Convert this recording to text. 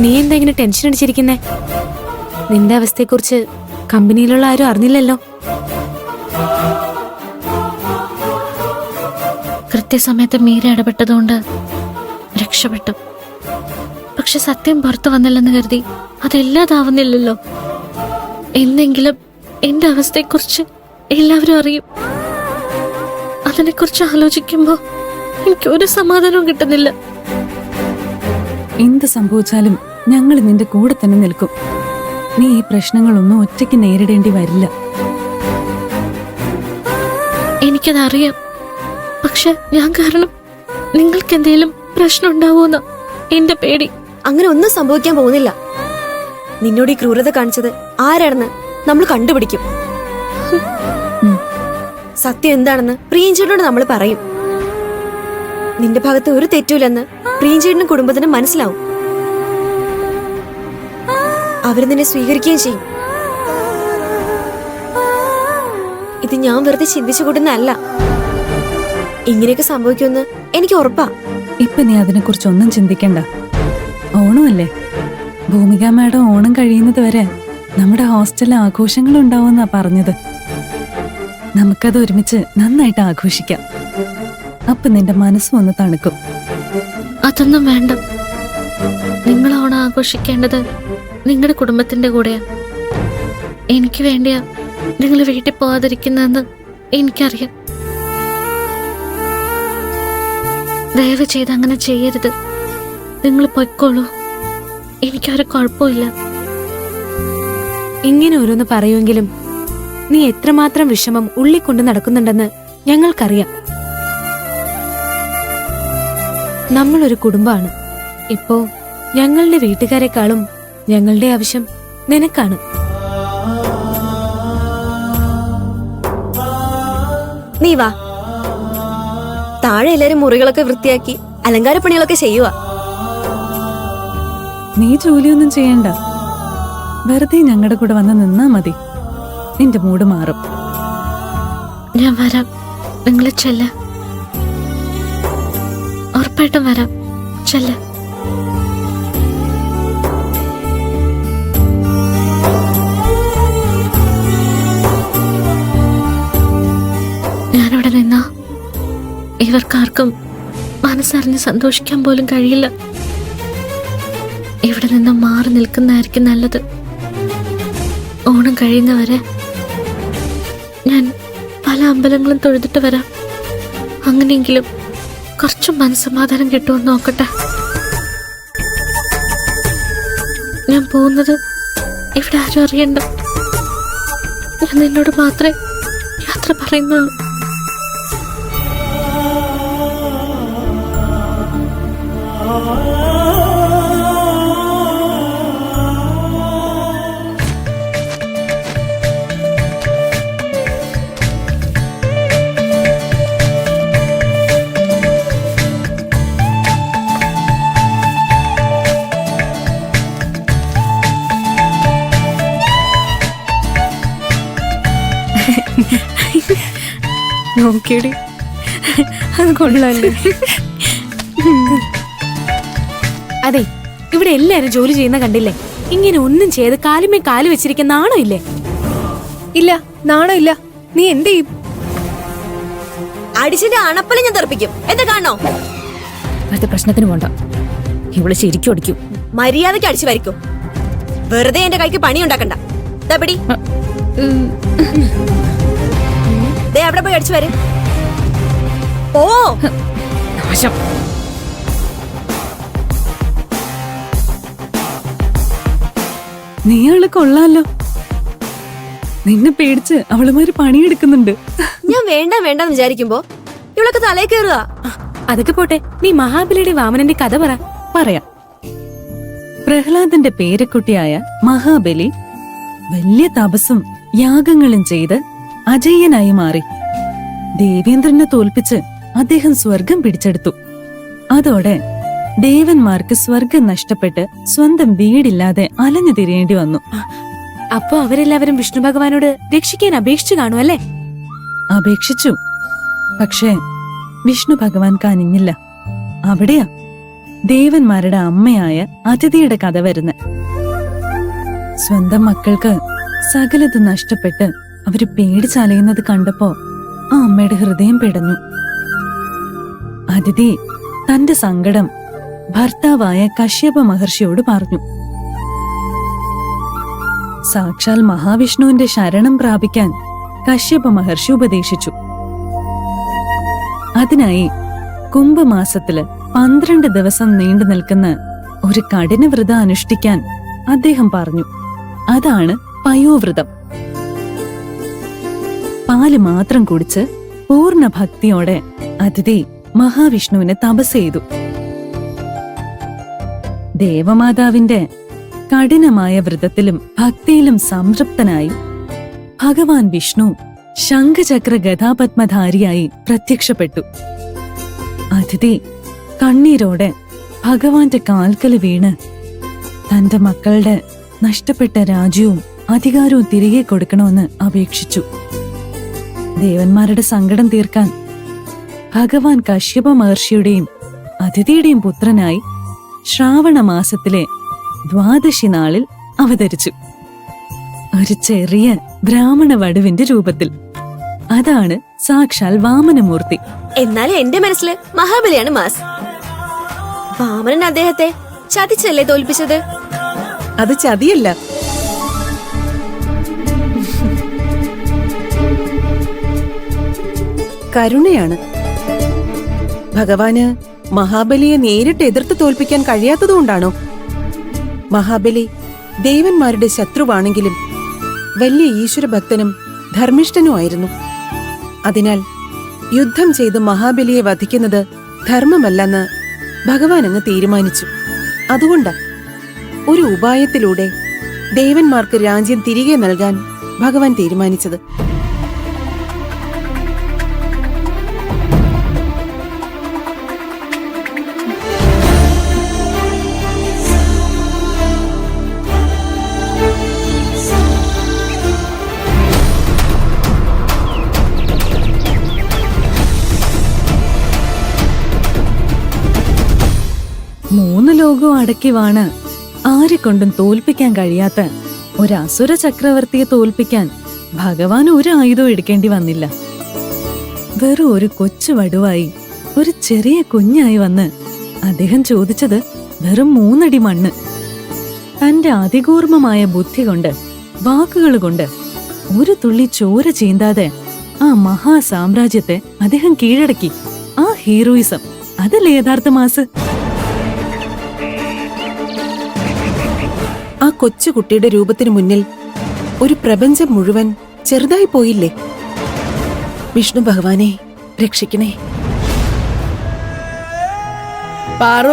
നീ എന്താ ഇങ്ങനെ ടെൻഷൻ അടിച്ചിരിക്കുന്നേ? നിന്റെ അവസ്ഥയെക്കുറിച്ച് കമ്പനിയിലുള്ള ആരും അറിഞ്ഞില്ലല്ലോ. കൃത്യസമയത്ത് മീര ഇടപെട്ടതുകൊണ്ട് രക്ഷപ്പെട്ടു. പക്ഷെ സത്യം പുറത്തു വന്നില്ലെന്ന് കരുതി അതെല്ലാതാവുന്നില്ലല്ലോ. എന്നെങ്കിലും എന്റെ അവസ്ഥയെക്കുറിച്ച് എല്ലാവരും അറിയും. അതിനെക്കുറിച്ച് ആലോചിക്കുമ്പോ എനിക്ക് ഒരു സമാധാനവും കിട്ടുന്നില്ല. എന്ത് സംഭവിച്ചാലും ഞങ്ങൾ നിന്റെ കൂടെ തന്നെ നിൽക്കും. നീ ഈ പ്രശ്നങ്ങളൊന്നും ഒറ്റയ്ക്ക് നേരിടേണ്ടി വരില്ല. എനിക്കതറിയാം. പക്ഷെ ഞാൻ കാരണം നിങ്ങൾക്ക് എന്തെങ്കിലും പ്രശ്നം ഉണ്ടാവുമെന്ന എന്റെ പേടി. അങ്ങനെ ഒന്നും സംഭവിക്കാൻ പോകുന്നില്ല. നിന്നോട് ഈ ക്രൂരത കാണിച്ചത് ആരാണെന്ന് നമ്മൾ കണ്ടുപിടിക്കും. സത്യം എന്താണെന്ന് പ്രിയഞ്ചേട്ടനോട് നമ്മൾ പറയും. നിന്റെ ഭാഗത്ത് ഒരു തെറ്റുമില്ലെന്ന് പ്രിയഞ്ചേട്ടനും കുടുംബത്തിനും മനസ്സിലാവും. അവര് നിന്നെ സ്വീകരിക്കുകയും ചെയ്യും. ഇത് ഞാൻ വെറുതെ ചിന്തിച്ചു കൂട്ടുന്നതല്ല. ഇങ്ങനെയൊക്കെ സംഭവിക്കുമെന്ന് എനിക്ക് ഉറപ്പാ. ഇപ്പൊ നീ അതിനെക്കുറിച്ചൊന്നും ചിന്തിക്കണ്ട. ഓണമല്ലേ? ഭൂമിക മാഡം ഓണം കഴിയുന്നത് വരെ നമ്മുടെ ഹോസ്റ്റലിൽ ആഘോഷങ്ങൾ ഉണ്ടാവുമെന്നാ പറഞ്ഞത്. നമുക്കത് ഒരുമിച്ച് നന്നായിട്ട് ആഘോഷിക്കാം. അപ്പൊ നിന്റെ മനസ്സും ഒന്ന് തണുക്കും. അതൊന്നും വേണ്ട. നിങ്ങൾ ഓണം ആഘോഷിക്കേണ്ടത് നിങ്ങളുടെ കുടുംബത്തിന്റെ കൂടെയാ. എനിക്ക് വേണ്ടിയാ നിങ്ങൾ വീട്ടിൽ പോകാതിരിക്കുന്നതെന്ന് എനിക്കറിയാം. ദയവ് ചെയ്ത് അങ്ങനെ ചെയ്യരുത്. നിങ്ങൾ പൊയ്ക്കോളൂ. എനിക്കൊരു കുഴപ്പമില്ല. ഇങ്ങനെ ഓരോന്ന് പറയുമെങ്കിലും നീ എത്രമാത്രം വിഷമം ഉള്ളിക്കൊണ്ട് നടക്കുന്നുണ്ടെന്ന് ഞങ്ങൾക്കറിയാം. നമ്മളൊരു കുടുംബമാണ്. ഇപ്പോ ഞങ്ങളുടെ വീട്ടുകാരെക്കാളും ഞങ്ങളുടെ ആവശ്യം നിനക്കാണ്. നീ വാ. താഴെ എല്ലാരും മുറികളൊക്കെ വൃത്തിയാക്കി അലങ്കാര പണികളൊക്കെ ചെയ്യുക. നീ ജോലിയൊന്നും ചെയ്യണ്ട. വെറുതെ ഞങ്ങളുടെ കൂടെ വന്ന് നിന്നാ മതി. നിന്റെ മൂഡ് മാറും. ഞാൻ വരാം. നിങ്ങൾ ചെല്ല. ഉറപ്പായിട്ടും വരാം. ചെല്ല. ഞാനിവിടെ നിന്നാ ഇവർക്കാർക്കും മനസ്സറിഞ്ഞ് സന്തോഷിക്കാൻ പോലും കഴിയില്ല. ഇവിടെ നിന്ന് മാറി നിൽക്കുന്നതായിരിക്കും നല്ലത്. ഓണം കഴിയുന്നവരെ ഞാൻ പല അമ്പലങ്ങളും തൊഴുതിട്ട് വരാം. അങ്ങനെയെങ്കിലും കുറച്ച് മനസ്സമാധാനം കിട്ടുമെന്ന് നോക്കട്ടെ. ഞാൻ പോകുന്നത് ഇവിടെ ആരും അറിയണ്ട. ഞാൻ നിന്നോട് മാത്രമേ യാത്ര പറയുന്നുള്ളൂ. നോക്കിയടി, അത് കൊള്ളാല്ലേ? അതെ, ഇവിടെ എല്ലാരും ജോലി ചെയ്യുന്ന കണ്ടില്ലേ? ഇങ്ങനെ ഒന്നും ചെയ്ത് കാലുമേ കാല് വെച്ചിരിക്കുന്ന നാണോ ഇല്ലേ? ഇല്ല, നാണോ ഇല്ല. നീ എന്ത് ചെയ്യും? അടിച്ചിന്റെ അണപ്പല ഞാൻ തെറിപ്പിക്കും. എന്താ കാണോ? അടുത്ത പ്രശ്നത്തിന് പോണ്ട. ഇവള് ശരിക്കും അടിക്കും. മര്യാദയ്ക്ക് അടിച്ചു വരിക്കും. വെറുതെ എന്റെ കൈക്ക് പണി ഉണ്ടാക്കണ്ട. പിടി. ദേ അവിടെ പോയി അടിച്ചു വരെ. ഓ നാശം. നീയാള് കൊള്ളാലോ. നിന്നെ പേടിച്ച് അവളുമാര് പണിയെടുക്കുന്നുണ്ട്. ഞാൻ വേണ്ട വേണ്ടെന്ന് വിചാരിക്കുമ്പോ ഇവളൊക്കെ തലേ കയറുക. അതൊക്കെ പോട്ടെ, നീ മഹാബലിയുടെ വാമനന്റെ കഥ പറ. പറയാം. പ്രഹ്ലാദന്റെ പേരക്കുട്ടിയായ മഹാബലി വലിയ തപസ്സും യാഗങ്ങളും ചെയ്ത് അജയ്യനായി മാറി. ദേവേന്ദ്രനെ തോൽപ്പിച്ച് അദ്ദേഹം സ്വർഗം പിടിച്ചെടുത്തു. അതോടെ ദേവന്മാർക്ക് സ്വർഗം നഷ്ടപ്പെട്ട് സ്വന്തം വീടില്ലാതെ അലഞ്ഞു തിരിയേണ്ടി വന്നു. അപ്പോ അവരെല്ലാവരും വിഷ്ണു ഭഗവാനോട് രക്ഷിക്കാൻ അപേക്ഷിച്ചു കാണും അല്ലേ? അപേക്ഷിച്ചു. പക്ഷേ വിഷ്ണു ഭഗവാൻ കനിഞ്ഞില്ല. അവിടെയാ ദേവന്മാരുടെ അമ്മയായ അതിഥിയുടെ കഥ വരുന്നത്. സ്വന്തം മക്കൾക്ക് സകലത് നഷ്ടപ്പെട്ട് അവര് പേടിച്ചലയുന്നത് കണ്ടപ്പോ ആ അമ്മയുടെ ഹൃദയം പിടഞ്ഞു. അതിഥി തന്റെ സങ്കടം ഭർത്താവായ കശ്യപ മഹർഷിയോട് പറഞ്ഞു. സാക്ഷാൽ മഹാവിഷ്ണുവിന്റെ ശരണം പ്രാപിക്കാൻ കശ്യപ മഹർഷി ഉപദേശിച്ചു. അതിനായി കുംഭമാസത്തില് 12 ദിവസം നീണ്ടു നിൽക്കുന്ന ഒരു കഠിന വ്രതം അനുഷ്ഠിക്കാൻ അദ്ദേഹം പറഞ്ഞു. അതാണ് പയോവ്രതം. പാല് മാത്രം കുടിച്ച് പൂർണ്ണ ഭക്തിയോടെ അതിഥി മഹാവിഷ്ണുവിനെ തപസ് ചെയ്തു. ദേവമാതാവിന്റെ കഠിനമായ വ്രതത്തിലും ഭക്തിയിലും സംതൃപ്തനായി ഭഗവാൻ വിഷ്ണു ശംഖചക്ര ഗദാപത്മധാരിയായി പ്രത്യക്ഷപ്പെട്ടു. അതിഥി കണ്ണീരോടെ ഭഗവാന്റെ കാൽക്കല് വീണ് തന്റെ മക്കളുടെ നഷ്ടപ്പെട്ട രാജ്യവും അധികാരവും തിരികെ കൊടുക്കണമെന്ന് അപേക്ഷിച്ചു. ദേവന്മാരുടെ സങ്കടം തീർക്കാൻ ഭഗവാൻ കശ്യപ മഹർഷിയുടെയും അതിഥിയുടെയും പുത്രനായി ശ്രാവണ മാസത്തിലെ ദ്വാദശി നാളിൽ അവതരിച്ചു. ഒരു ചെറിയ ബ്രാഹ്മണ വടുവിന്റെ രൂപത്തിൽ. അതാണ് സാക്ഷാൽ വാമനമൂർത്തി. എന്നാലും എന്റെ മനസ്സില് മഹാബലിയാണ് മാസ്. വാമനൻ അദ്ദേഹത്തെ ചതിച്ചല്ലേ തോൽപ്പിച്ചത്? അത് ചതിയല്ല, കരുണയാണ്. ഭഗവാന് മഹാബലിയെ നേരിട്ട് എതിർത്ത് തോൽപ്പിക്കാൻ കഴിയാത്തതുകൊണ്ടാണോ? മഹാബലി ദേവന്മാരുടെ ശത്രുവാണെങ്കിലും വലിയ ഈശ്വരഭക്തനും ധർമ്മിഷ്ഠനുമായിരുന്നു. അതിനാൽ യുദ്ധം ചെയ്ത് മഹാബലിയെ വധിക്കുന്നത് ധർമ്മമല്ലെന്ന് ഭഗവാൻ അങ്ങ് തീരുമാനിച്ചു. അതുകൊണ്ടാ ഒരു ഉപായത്തിലൂടെ ദേവന്മാർക്ക് രാജ്യം തിരികെ നൽകാൻ ഭഗവാൻ തീരുമാനിച്ചത്. മൂന്ന് ലോകവും അടക്കിവാണ് ആരെക്കൊണ്ടും തോൽപ്പിക്കാൻ കഴിയാത്ത ഒരു അസുര ചക്രവർത്തിയെ തോൽപ്പിക്കാൻ ഭഗവാൻ ഒരു ആയുധവും എടുക്കേണ്ടി വന്നില്ല. വെറും ഒരു കൊച്ചു വടുവായി, ഒരു ചെറിയ കുഞ്ഞായി വന്ന് അദ്ദേഹം ചോദിച്ചത് വെറും 3 അടി മണ്ണ്. തന്റെ അതികൂർമ്മമായ ബുദ്ധി കൊണ്ട്, വാക്കുകൾ കൊണ്ട് ഒരു തുള്ളി ചോര ചീന്താതെ ആ മഹാസാമ്രാജ്യത്തെ അദ്ദേഹം കീഴടക്കി. ആ ഹീറോയിസം, അതല്ലേ യഥാർത്ഥ മാസ്. ആ കൊച്ചുകുട്ടിയുടെ രൂപത്തിനു മുന്നിൽ ഒരു പ്രപഞ്ചം മുഴുവൻ ചെറുതായി പോയില്ലേ? വിഷ്ണു ഭഗവാനെ രക്ഷിക്കണേ. പാറു